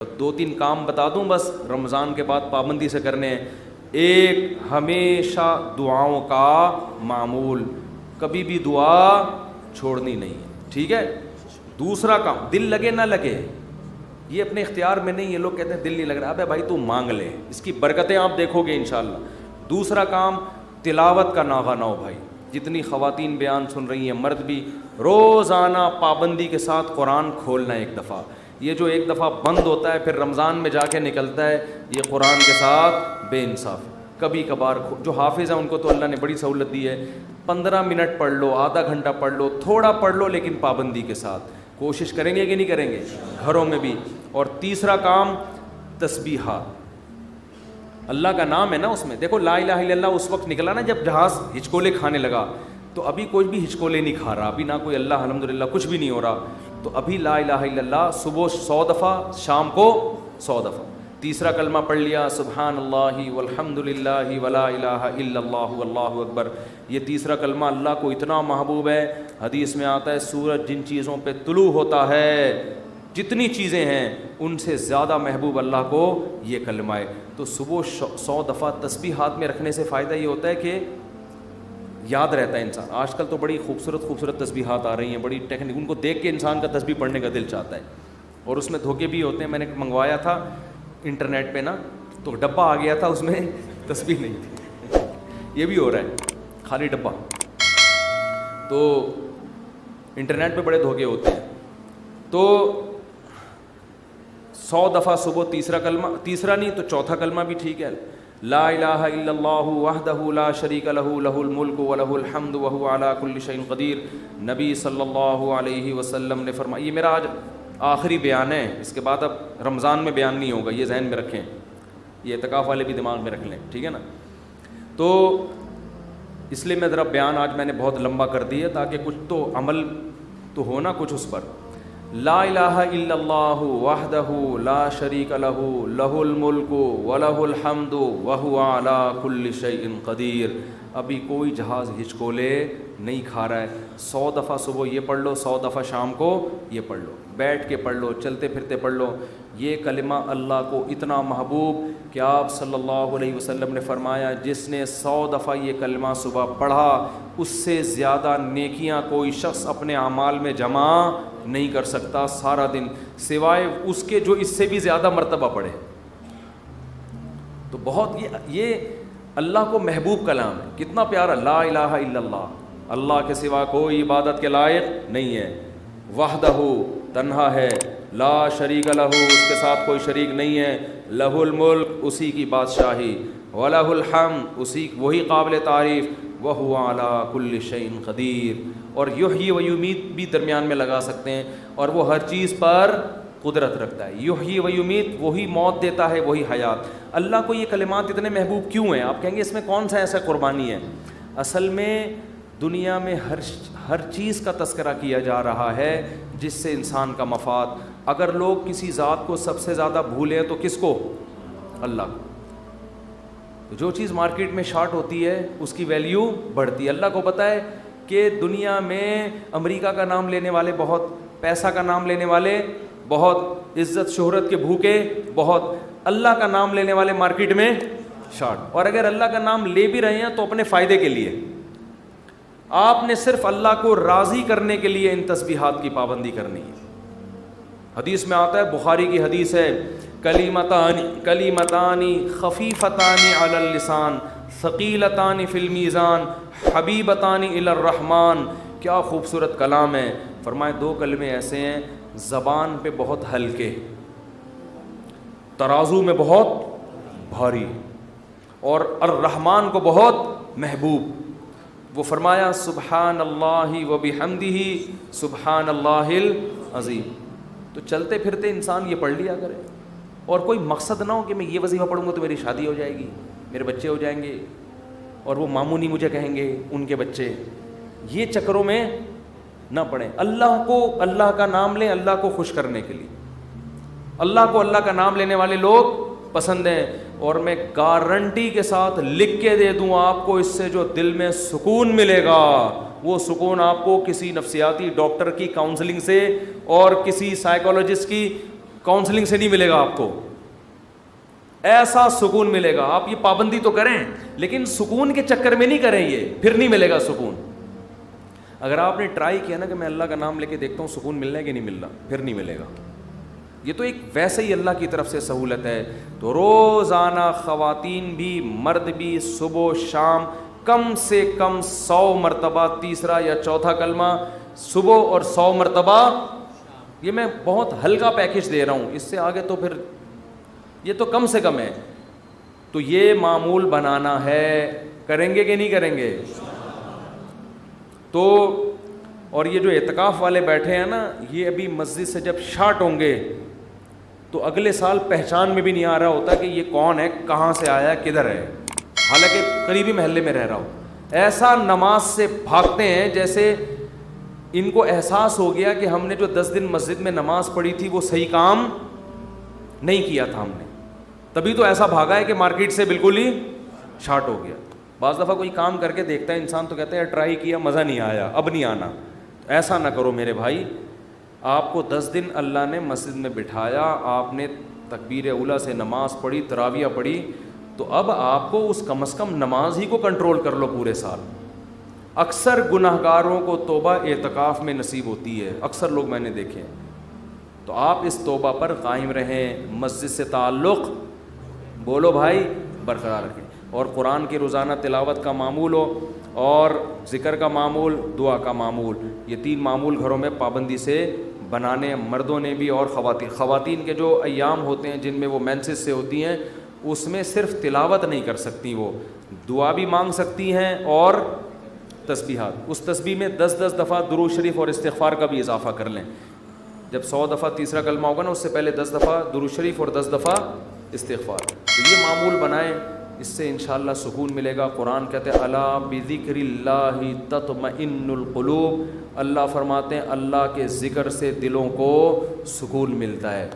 دو تین کام بتا دوں بس رمضان کے بعد پابندی سے کرنے ہیں. ایک, ہمیشہ دعاؤں کا معمول, کبھی بھی دعا چھوڑنی نہیں ہے, ٹھیک ہے. دوسرا کام, دل لگے نہ لگے یہ اپنے اختیار میں نہیں. یہ لوگ کہتے ہیں دل نہیں لگ رہا, ابے بھائی تو مانگ لے, اس کی برکتیں آپ دیکھو گے انشاءاللہ. دوسرا کام, تلاوت کا ناغہ نہ ہو بھائی. جتنی خواتین بیان سن رہی ہیں, مرد بھی, روزانہ پابندی کے ساتھ قرآن کھولنا ہے ایک دفعہ. یہ جو ایک دفعہ بند ہوتا ہے پھر رمضان میں جا کے نکلتا ہے, یہ قرآن کے ساتھ بے انصاف. کبھی کبھار جو حافظ ہیں ان کو تو اللہ نے بڑی سہولت دی ہے, 15 منٹ پڑھ لو, آدھا گھنٹہ پڑھ لو, تھوڑا پڑھ لو لیکن پابندی کے ساتھ. کوشش کریں گے کہ نہیں کریں گے گھروں میں بھی. اور تیسرا کام, تسبیحات. اللہ کا نام ہے نا اس میں. دیکھو لا الہ الا اللہ اس وقت نکلا نا جب جہاز ہچکولے کھانے لگا, تو ابھی کوئی بھی ہچکولے نہیں کھا رہا, ابھی نہ کوئی اللہ الحمدللہ کچھ بھی نہیں ہو رہا. تو ابھی لا الہ الا اللہ صبح 100 دفعہ, شام کو 100 دفعہ. تیسرا کلمہ پڑھ لیا, سبحان اللہ والحمد للہ ولا الہ الا اللہ واللہ اکبر. یہ تیسرا کلمہ اللہ کو اتنا محبوب ہے, حدیث میں آتا ہے سورج جن چیزوں پہ طلوع ہوتا ہے, جتنی چیزیں ہیں ان سے زیادہ محبوب اللہ کو یہ کلمہ ہے. تو صبح 100 دفعہ تسبیح ہاتھ میں رکھنے سے فائدہ یہ ہوتا ہے کہ یاد رہتا ہے انسان. آج کل تو بڑی خوبصورت تسبیحات آ رہی ہیں, بڑی ٹیکنیک, ان کو دیکھ کے انسان کا تسبیح پڑھنے کا دل چاہتا ہے. اور اس میں دھوکے بھی ہوتے ہیں. میں نے منگوایا تھا انٹرنیٹ پہ نا, تو ڈبہ آ گیا تھا اس میں تسبیح نہیں تھی. یہ بھی ہو رہا ہے, خالی ڈبہ. تو انٹرنیٹ پہ بڑے دھوکے ہوتے ہیں. تو 100 دفعہ صبح تیسرا کلمہ, تیسرا نہیں تو چوتھا کلمہ بھی ٹھیک ہے, لا الہ الا اللہ وحدہ لا شریک لہ لہ الملک ولہ الحمد وہو علی کل شیء قدیر. نبی صلی اللہ علیہ وسلم نے فرمایا, یہ میرا آج آخری بیان ہے, اس کے بعد اب رمضان میں بیان نہیں ہوگا, یہ ذہن میں رکھیں, یہ اعتکاف والے بھی دماغ میں رکھ لیں, ٹھیک ہے نا. تو اس لیے میں ذرا بیان آج میں نے بہت لمبا کر دیا تاکہ کچھ تو عمل تو ہونا کچھ اس پر. لا الہ الا اللہ وحدہ لا شریک لہ لہ الملک ولہ الحمد وہو علی کل شیء قدیر. ابھی کوئی جہاز ہچکولے نہیں کھا رہا ہے. 100 دفعہ صبح یہ پڑھ لو, 100 دفعہ شام کو یہ پڑھ لو, بیٹھ کے پڑھ لو, چلتے پھرتے پڑھ لو. یہ کلمہ اللہ کو اتنا محبوب کہ آپ صلی اللہ علیہ وسلم نے فرمایا جس نے 100 دفعہ یہ کلمہ صبح پڑھا اس سے زیادہ نیکیاں کوئی شخص اپنے اعمال میں جمع نہیں کر سکتا سارا دن, سوائے اس کے جو اس سے بھی زیادہ مرتبہ پڑھے. تو بہت یہ اللہ کو محبوب کلام ہے. کتنا پیارا, لا الہ الا اللہ, اللہ کے سوا کوئی عبادت کے لائق نہیں ہے. وحدہ, تنہا ہے, لا شریک لہ, اس کے ساتھ کوئی شریک نہیں ہے, لہ الملک, اسی کی بادشاہی, ولہ الحمد, اسی وہی قابل تعریف, وہو علی کل شیء قدیر. اور یحیی و یمیت بھی درمیان میں لگا سکتے ہیں, اور وہ ہر چیز پر قدرت رکھتا ہے. یحیی و یمیت, وہی موت دیتا ہے وہی حیات. اللہ کو یہ کلمات اتنے محبوب کیوں ہیں؟ آپ کہیں گے اس میں کون سا ایسا قربانی ہے؟ اصل میں دنیا میں ہر چیز کا تذکرہ کیا جا رہا ہے جس سے انسان کا مفاد. اگر لوگ کسی ذات کو سب سے زیادہ بھولیں تو کس کو؟ اللہ کو. جو چیز مارکیٹ میں شارٹ ہوتی ہے اس کی ویلیو بڑھتی ہے. اللہ کو پتہ ہے کہ دنیا میں امریکہ کا نام لینے والے بہت, پیسہ کا نام لینے والے بہت, عزت شہرت کے بھوکے بہت, اللہ کا نام لینے والے مارکیٹ میں شارٹ. اور اگر اللہ کا نام لے بھی رہے ہیں تو اپنے فائدے کے لیے. آپ نے صرف اللہ کو راضی کرنے کے لیے ان تسبیحات کی پابندی کرنی ہے. حدیث میں آتا ہے, بخاری کی حدیث ہے, کلیمتان خفیفتان علی اللسان ثقیلتان فی المیزان حبیبتان الی الرحمن. کیا خوبصورت کلام ہے. فرمائے 2 کلمے ایسے ہیں زبان پہ بہت ہلکے, ترازو میں بہت بھاری, اور الرحمن کو بہت محبوب. وہ فرمایا سبحان اللہ و بحمدہ سبحان اللہ العظیم. تو چلتے پھرتے انسان یہ پڑھ لیا کرے, اور کوئی مقصد نہ ہو کہ میں یہ وظیفہ پڑھوں گا تو میری شادی ہو جائے گی, میرے بچے ہو جائیں گے, اور وہ ماموں نہیں مجھے کہیں گے ان کے بچے. یہ چکروں میں نہ پڑھیں. اللہ کو, اللہ کا نام لیں اللہ کو خوش کرنے کے لیے. اللہ کو اللہ کا نام لینے والے لوگ پسند ہیں. اور میں گارنٹی کے ساتھ لکھ کے دے دوں آپ کو, اس سے جو دل میں سکون ملے گا وہ سکون آپ کو کسی نفسیاتی ڈاکٹر کی کاؤنسلنگ سے اور کسی سائیکالوجسٹ کی کاؤنسلنگ سے نہیں ملے گا آپ کو، ایسا سکون ملے گا. آپ یہ پابندی تو کریں لیکن سکون کے چکر میں نہیں کریں، یہ پھر نہیں ملے گا سکون. اگر آپ نے ٹرائی کیا نا کہ میں اللہ کا نام لے کے دیکھتا ہوں سکون ملنا ہے کہ نہیں ملنا، پھر نہیں ملے گا. یہ تو ایک ویسے ہی اللہ کی طرف سے سہولت ہے. تو روزانہ خواتین بھی مرد بھی صبح و شام کم سے کم 100 مرتبہ تیسرا یا چوتھا کلمہ صبح اور 100 مرتبہ. یہ میں بہت ہلکا پیکج دے رہا ہوں، اس سے آگے تو پھر یہ تو کم سے کم ہے. تو یہ معمول بنانا ہے، کریں گے کہ نہیں کریں گے؟ تو اور یہ جو اعتکاف والے بیٹھے ہیں نا، یہ ابھی مسجد سے جب شارٹ ہوں گے تو اگلے سال پہچان میں بھی نہیں آ رہا ہوتا کہ یہ کون ہے، کہاں سے آیا، کدھر ہے، حالانکہ قریبی محلے میں رہ رہا ہو. ایسا نماز سے بھاگتے ہیں جیسے ان کو احساس ہو گیا کہ ہم نے جو 10 دن مسجد میں نماز پڑھی تھی وہ صحیح کام نہیں کیا تھا ہم نے، تبھی تو ایسا بھاگا ہے کہ مارکیٹ سے بالکل ہی شارٹ ہو گیا. بعض دفعہ کوئی کام کر کے دیکھتا ہے انسان تو کہتا ہے ٹرائی کیا مزہ نہیں آیا، اب نہیں آنا. ایسا نہ کرو میرے بھائی. آپ کو 10 دن اللہ نے مسجد میں بٹھایا، آپ نے تکبیر اولیٰ سے نماز پڑھی، تراویح پڑھی، تو اب آپ کو اس کم از کم نماز ہی کو کنٹرول کر لو پورے سال. اکثر گناہ گاروں کو توبہ اعتکاف میں نصیب ہوتی ہے، اکثر لوگ میں نے دیکھے. تو آپ اس توبہ پر قائم رہیں، مسجد سے تعلق بولو بھائی برقرار رکھیں، اور قرآن کی روزانہ تلاوت کا معمول ہو، اور ذکر کا معمول، دعا کا معمول. یہ 3 معمول گھروں میں پابندی سے بنانے، مردوں نے بھی اور خواتین کے جو ایام ہوتے ہیں جن میں وہ مینسز سے ہوتی ہیں، اس میں صرف تلاوت نہیں کر سکتی، وہ دعا بھی مانگ سکتی ہیں اور تسبیحات. اس تسبیح میں 10 دفعہ درود شریف اور استغفار کا بھی اضافہ کر لیں. جب 100 دفعہ تیسرا کلمہ ہوگا نا، اس سے پہلے 10 دفعہ درود شریف اور 10 دفعہ استغفار. تو یہ معمول بنائیں، اس سے انشاءاللہ سکون ملے گا. قرآن کہتے ہیں الا بذکر اللہ تطمئن القلوب. اللہ فرماتے ہیں اللہ کے ذکر سے دلوں کو سکون ملتا ہے.